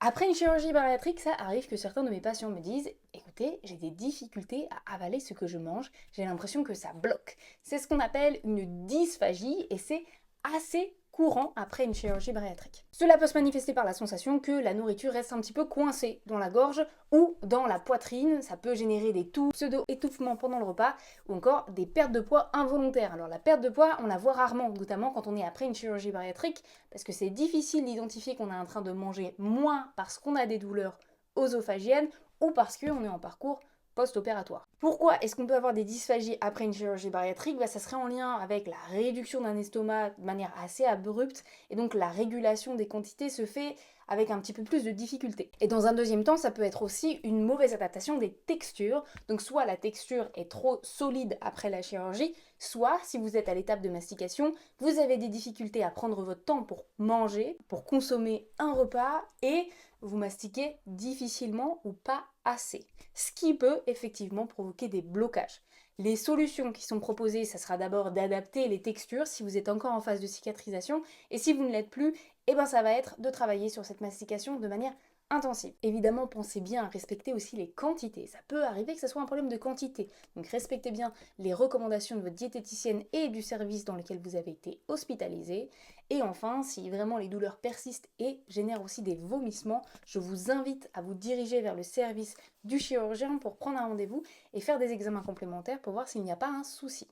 Après une chirurgie bariatrique, ça arrive que certains de mes patients me disent écoutez, j'ai des difficultés à avaler ce que je mange, j'ai l'impression que ça bloque. C'est ce qu'on appelle une dysphagie et c'est assez courant après une chirurgie bariatrique. Cela peut se manifester par la sensation que la nourriture reste un petit peu coincée dans la gorge ou dans la poitrine, ça peut générer des toux, pseudo-étouffements pendant le repas ou encore des pertes de poids involontaires. Alors la perte de poids, on la voit rarement, notamment quand on est après une chirurgie bariatrique, parce que c'est difficile d'identifier qu'on est en train de manger moins parce qu'on a des douleurs œsophagiennes ou parce qu'on est en parcours post-opératoire. Pourquoi est-ce qu'on peut avoir des dysphagies après une chirurgie bariatrique? Ça serait en lien avec la réduction d'un estomac de manière assez abrupte et donc la régulation des quantités se fait avec un petit peu plus de difficulté. Et dans un deuxième temps, ça peut être aussi une mauvaise adaptation des textures. Donc soit la texture est trop solide après la chirurgie, soit si vous êtes à l'étape de mastication, vous avez des difficultés à prendre votre temps pour manger, pour consommer un repas et vous mastiquez difficilement ou pas assez. Ce qui peut effectivement provoquer des blocages. Les solutions qui sont proposées, ça sera d'abord d'adapter les textures si vous êtes encore en phase de cicatrisation et si vous ne l'êtes plus, ça va être de travailler sur cette mastication de manière intensive. Évidemment, pensez bien à respecter aussi les quantités. Ça peut arriver que ce soit un problème de quantité. Donc respectez bien les recommandations de votre diététicienne et du service dans lequel vous avez été hospitalisé. Et enfin, si vraiment les douleurs persistent et génèrent aussi des vomissements, je vous invite à vous diriger vers le service du chirurgien pour prendre un rendez-vous et faire des examens complémentaires pour voir s'il n'y a pas un souci.